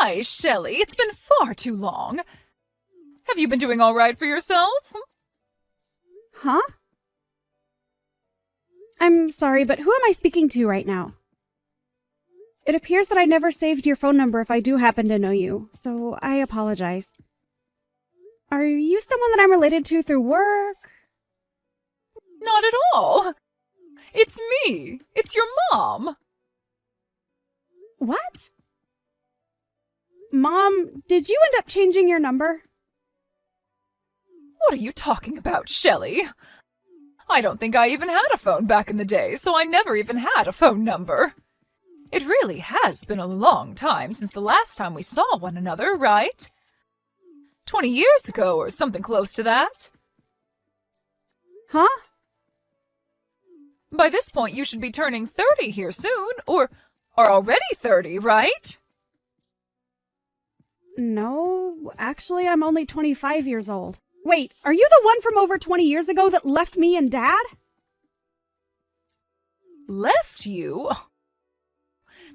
Hi, Shelley. It's been far too long. Have you been doing all right for yourself? Huh? I'm sorry, but who am I speaking to right now? It appears that I never saved your phone number if I do happen to know you, so I apologize. Are you someone that I'm related to through work? Not at all. It's me. It's your mom. What? Mom, did you end up changing your number? What are you talking about, Shelley? I don't think I even had a phone back in the day, so I never even had a phone number. It really has been a long time since the last time we saw one another, right? 20 years ago or something close to that. Huh? By this point, you should be turning 30 here soon, or are already 30, right? No, actually, I'm only 25 years old. Wait, are you the one from over 20 years ago that left me and Dad? Left you?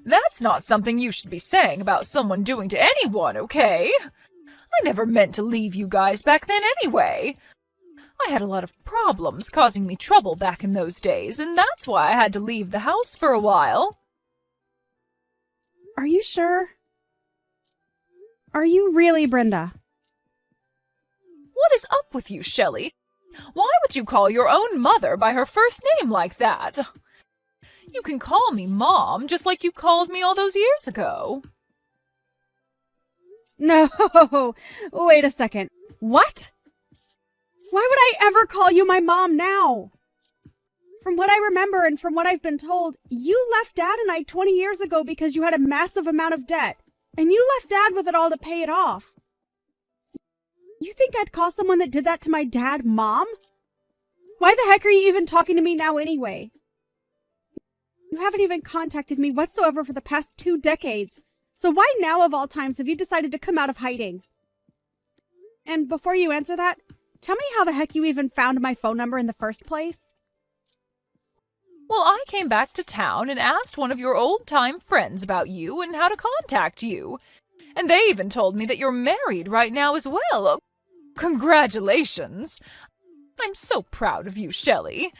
That's not something you should be saying about someone doing to anyone, okay? I never meant to leave you guys back then anyway. I had a lot of problems causing me trouble back in those days, and that's why I had to leave the house for a while. Are you sure? Are you really Brenda? What is up with you, Shelley? Why would you call your own mother by her first name like that? You can call me Mom, just like you called me all those years ago. No, wait a second. What? Why would I ever call you my mom now? From what I remember and from what I've been told, you left Dad and I 20 years ago because you had a massive amount of debt, and you left Dad with it all to pay it off. You think I'd call someone that did that to my dad Mom? Why the heck are you even talking to me now anyway? You haven't even contacted me whatsoever for the past 2 decades. So why now of all times have you decided to come out of hiding? And before you answer that, tell me how the heck you even found my phone number in the first place? Well, I came back to town and asked one of your old-time friends about you and how to contact you. And they even told me that you're married right now as well. Congratulations! I'm so proud of you, Shelley.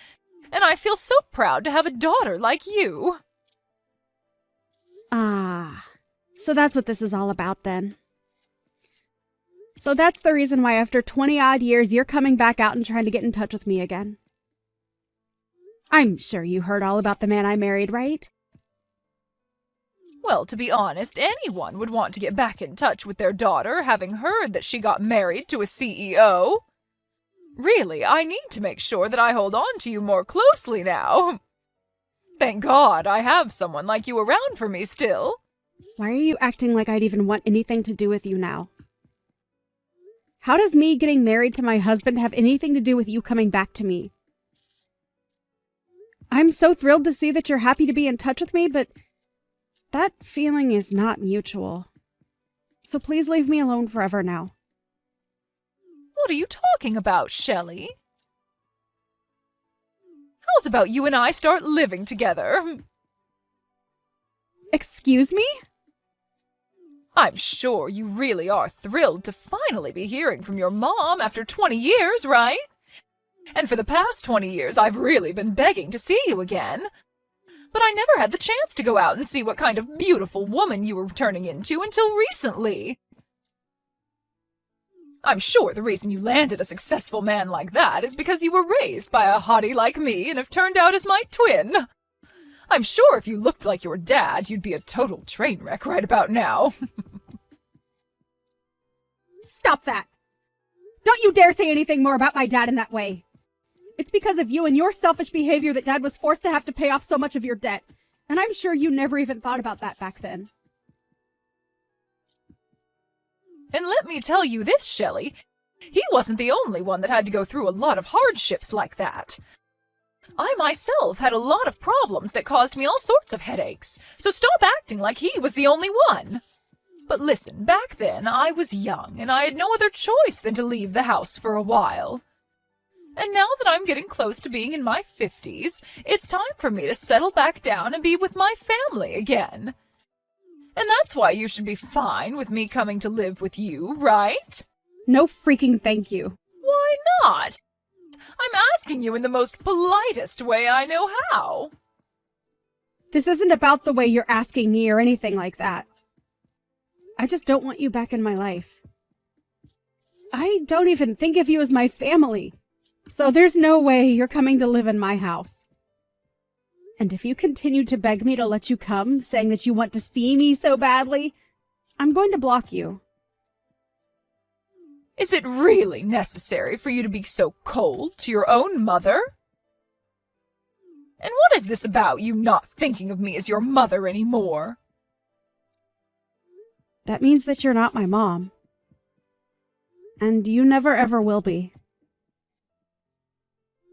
And I feel so proud to have a daughter like you. Ah, so that's what this is all about then. So that's the reason why after 20-odd years you're coming back out and trying to get in touch with me again. I'm sure you heard all about the man I married, right? Well, to be honest, anyone would want to get back in touch with their daughter, having heard that she got married to a CEO. Really, I need to make sure that I hold on to you more closely now. Thank God I have someone like you around for me still. Why are you acting like I'd even want anything to do with you now? How does me getting married to my husband have anything to do with you coming back to me? I'm so thrilled to see that you're happy to be in touch with me, but that feeling is not mutual. So please leave me alone forever now. What are you talking about, Shelley? How's about you and I start living together? Excuse me? I'm sure you really are thrilled to finally be hearing from your mom after 20 years, right? And for the past 20 years, I've really been begging to see you again. But I never had the chance to go out and see what kind of beautiful woman you were turning into until recently. I'm sure the reason you landed a successful man like that is because you were raised by a hottie like me and have turned out as my twin. I'm sure if you looked like your dad, you'd be a total train wreck right about now. Stop that! Don't you dare say anything more about my dad in that way. It's because of you and your selfish behavior that Dad was forced to have to pay off so much of your debt. And I'm sure you never even thought about that back then. And let me tell you this, Shelley. He wasn't the only one that had to go through a lot of hardships like that. I myself had a lot of problems that caused me all sorts of headaches, so stop acting like he was the only one. But listen, back then I was young, and I had no other choice than to leave the house for a while. And now that I'm getting close to being in my 50s, it's time for me to settle back down and be with my family again. And that's why you should be fine with me coming to live with you, right? No freaking thank you. Why not? I'm asking you in the most politest way I know how. This isn't about the way you're asking me or anything like that. I just don't want you back in my life. I don't even think of you as my family. So there's no way you're coming to live in my house. And if you continue to beg me to let you come, saying that you want to see me so badly, I'm going to block you. Is it really necessary for you to be so cold to your own mother? And what is this about you not thinking of me as your mother anymore? That means that you're not my mom. And you never ever will be.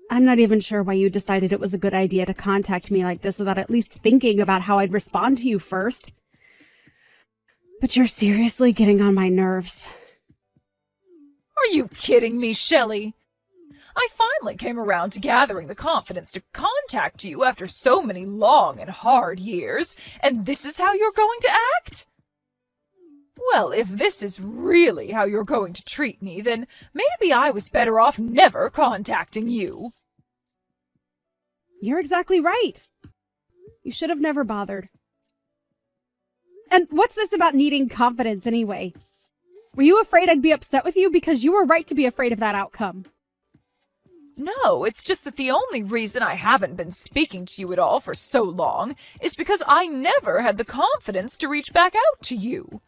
I'm not even sure why you decided it was a good idea to contact me like this without at least thinking about how I'd respond to you first. But you're seriously getting on my nerves. Are you kidding me, Shelley? I finally came around to gathering the confidence to contact you after so many long and hard years, and this is how you're going to act? Well, if this is really how you're going to treat me, then maybe I was better off never contacting you. You're exactly right. You should have never bothered. And what's this about needing confidence anyway? Were you afraid I'd be upset with you? Because you were right to be afraid of that outcome. No, it's just that the only reason I haven't been speaking to you at all for so long is because I never had the confidence to reach back out to you.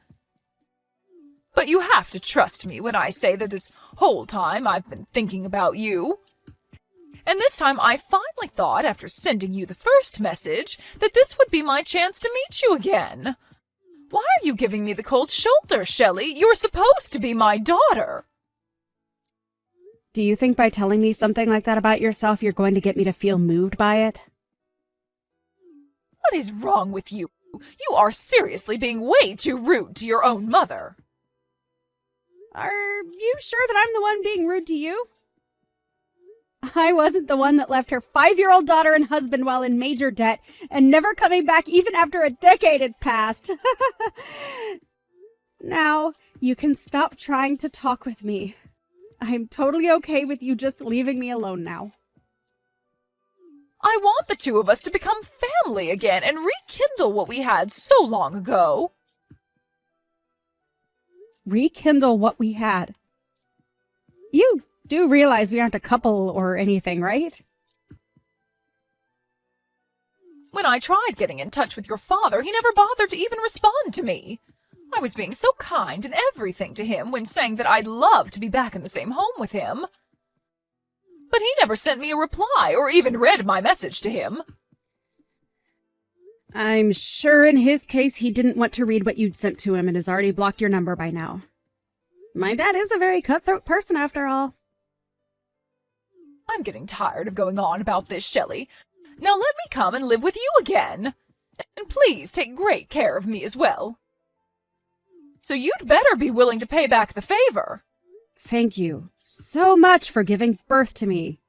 But you have to trust me when I say that this whole time I've been thinking about you. And this time I finally thought, after sending you the first message, that this would be my chance to meet you again. Why are you giving me the cold shoulder, Shelley? You're supposed to be my daughter. Do you think by telling me something like that about yourself, you're going to get me to feel moved by it? What is wrong with you? You are seriously being way too rude to your own mother. Are you sure that I'm the one being rude to you? I wasn't the one that left her 5-year-old daughter and husband while in major debt and never coming back even after a decade had passed. Now, you can stop trying to talk with me. I'm totally okay with you just leaving me alone now. I want the two of us to become family again and rekindle what we had so long ago. Rekindle what we had. You do realize we aren't a couple or anything, right? When I tried getting in touch with your father, he never bothered to even respond to me. I was being so kind and everything to him when saying that I'd love to be back in the same home with him. But he never sent me a reply or even read my message to him. I'm sure in his case he didn't want to read what you'd sent to him and has already blocked your number by now. My dad is a very cutthroat person after all. I'm getting tired of going on about this, Shelley. Now let me come and live with you again. And please take great care of me as well. So you'd better be willing to pay back the favor. Thank you so much for giving birth to me.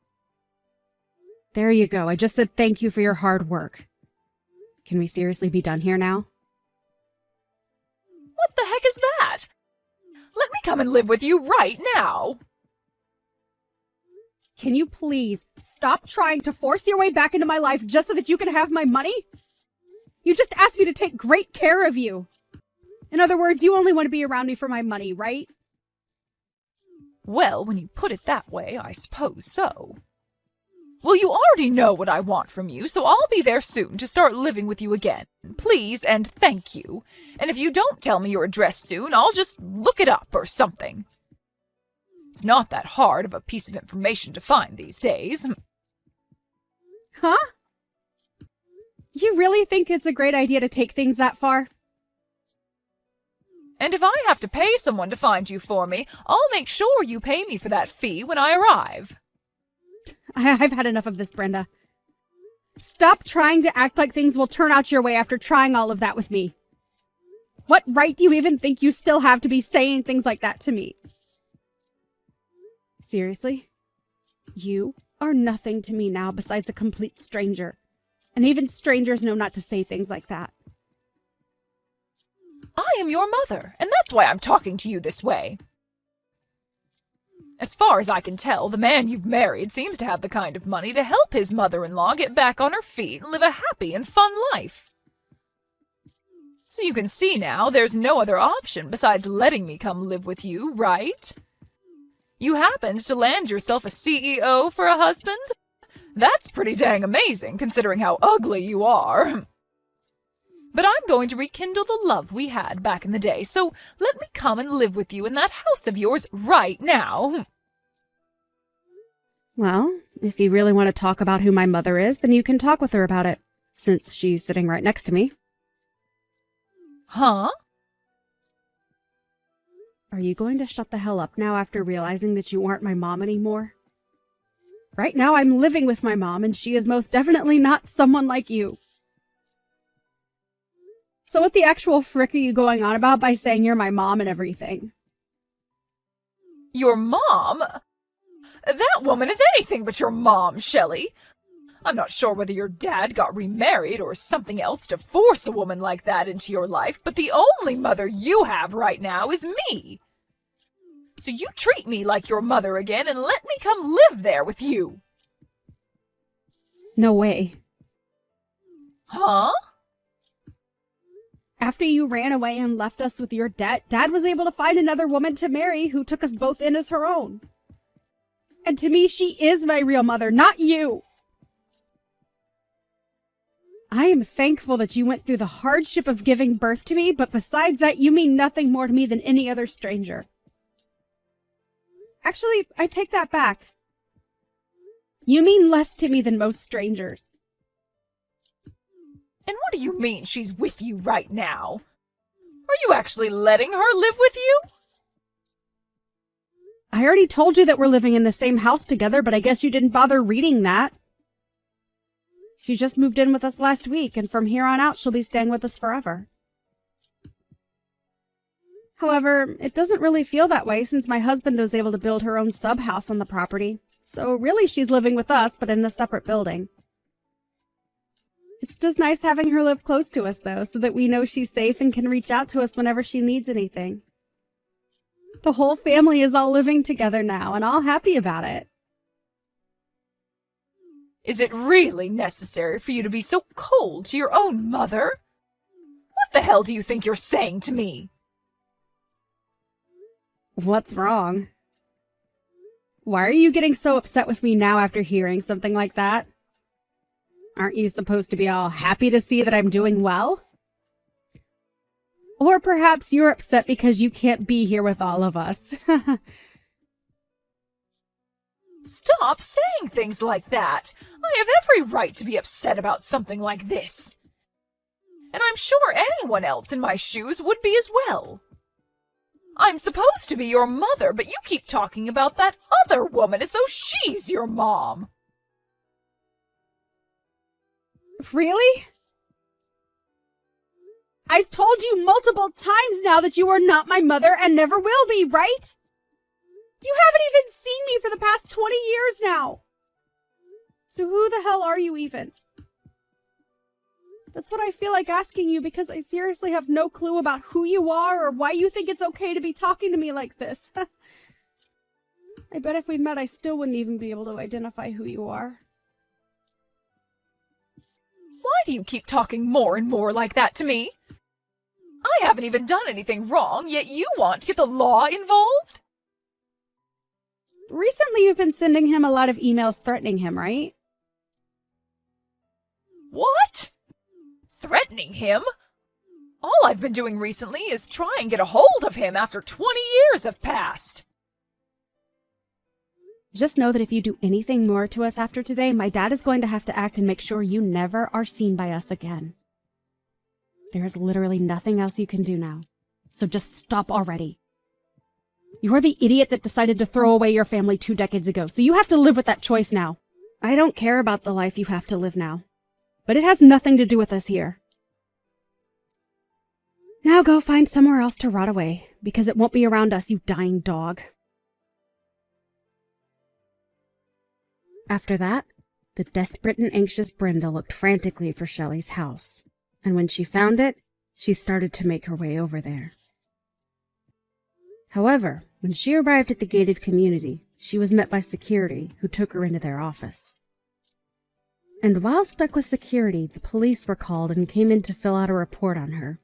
There you go. I just said thank you for your hard work. Can we seriously be done here now? What the heck is that? Let me come and live with you right now. Can you please stop trying to force your way back into my life just so that you can have my money? You just asked me to take great care of you. In other words, you only want to be around me for my money, right? Well, when you put it that way, I suppose so. Well, you already know what I want from you, so I'll be there soon to start living with you again. Please and thank you. And if you don't tell me your address soon, I'll just look it up or something. It's not that hard of a piece of information to find these days. Huh? You really think it's a great idea to take things that far? And if I have to pay someone to find you for me, I'll make sure you pay me for that fee when I arrive. I've had enough of this, Brenda. Stop trying to act like things will turn out your way after trying all of that with me. What right do you even think you still have to be saying things like that to me? Seriously? You are nothing to me now besides a complete stranger. And even strangers know not to say things like that. I am your mother, and that's why I'm talking to you this way. As far as I can tell, the man you've married seems to have the kind of money to help his mother-in-law get back on her feet and live a happy and fun life. So you can see now there's no other option besides letting me come live with you, right? You happened to land yourself a CEO for a husband? That's pretty dang amazing, considering how ugly you are. But I'm going to rekindle the love we had back in the day, so let me come and live with you in that house of yours right now. Well, if you really want to talk about who my mother is, then you can talk with her about it, since she's sitting right next to me. Huh? Are you going to shut the hell up now after realizing that you aren't my mom anymore? Right now I'm living with my mom, and she is most definitely not someone like you. So what the actual frick are you going on about by saying you're my mom and everything? Your mom? That woman is anything but your mom, Shelley. I'm not sure whether your dad got remarried or something else to force a woman like that into your life, but the only mother you have right now is me. So you treat me like your mother again and let me come live there with you. No way. Huh? After you ran away and left us with your debt, Dad was able to find another woman to marry who took us both in as her own. And to me, she is my real mother, not you. I am thankful that you went through the hardship of giving birth to me, but besides that, you mean nothing more to me than any other stranger. Actually, I take that back. You mean less to me than most strangers. And what do you mean she's with you right now? Are you actually letting her live with you? I already told you that we're living in the same house together, but I guess you didn't bother reading that. She just moved in with us last week, and from here on out, she'll be staying with us forever. However, it doesn't really feel that way since my husband was able to build her own sub-house on the property. So really, she's living with us, but in a separate building. It's just nice having her live close to us, though, so that we know she's safe and can reach out to us whenever she needs anything. The whole family is all living together now, and all happy about it. Is it really necessary for you to be so cold to your own mother? What the hell do you think you're saying to me? What's wrong? Why are you getting so upset with me now after hearing something like that? Aren't you supposed to be all happy to see that I'm doing well? Or perhaps you're upset because you can't be here with all of us. Stop saying things like that. I have every right to be upset about something like this. And I'm sure anyone else in my shoes would be as well. I'm supposed to be your mother, but you keep talking about that other woman as though she's your mom. Really? I've told you multiple times now that you are not my mother and never will be, right? You haven't even seen me for the past 20 years now. So who the hell are you even? That's what I feel like asking you because I seriously have no clue about who you are or why you think it's okay to be talking to me like this. I bet if we met, I still wouldn't even be able to identify who you are. Why do you keep talking more and more like that to me? I haven't even done anything wrong, yet you want to get the law involved? Recently, you've been sending him a lot of emails threatening him, right? What? Threatening him? All I've been doing recently is try and get a hold of him after 20 years have passed. Just know that if you do anything more to us after today, my dad is going to have to act and make sure you never are seen by us again. There is literally nothing else you can do now, so just stop already. You're the idiot that decided to throw away your family 2 decades ago, so you have to live with that choice now. I don't care about the life you have to live now, but it has nothing to do with us here. Now go find somewhere else to rot away, because it won't be around us, you dying dog. After that, the desperate and anxious Brenda looked frantically for Shelley's house, and when she found it, she started to make her way over there. However, when she arrived at the gated community, she was met by security, who took her into their office. And while stuck with security, the police were called and came in to fill out a report on her.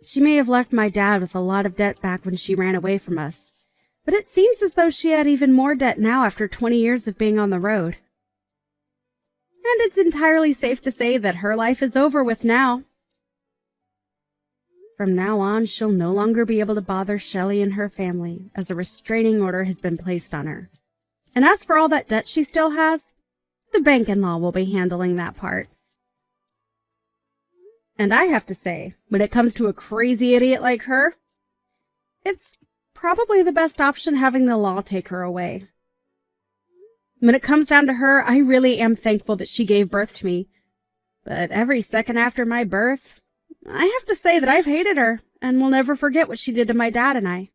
She may have left my dad with a lot of debt back when she ran away from us, but it seems as though she had even more debt now after 20 years of being on the road. And it's entirely safe to say that her life is over with now. From now on, she'll no longer be able to bother Shelley and her family, as a restraining order has been placed on her. And as for all that debt she still has, the bank-in-law will be handling that part. And I have to say, when it comes to a crazy idiot like her, it's probably the best option having the law take her away. When it comes down to her, I really am thankful that she gave birth to me. But every second after my birth, I have to say that I've hated her and will never forget what she did to my dad and I.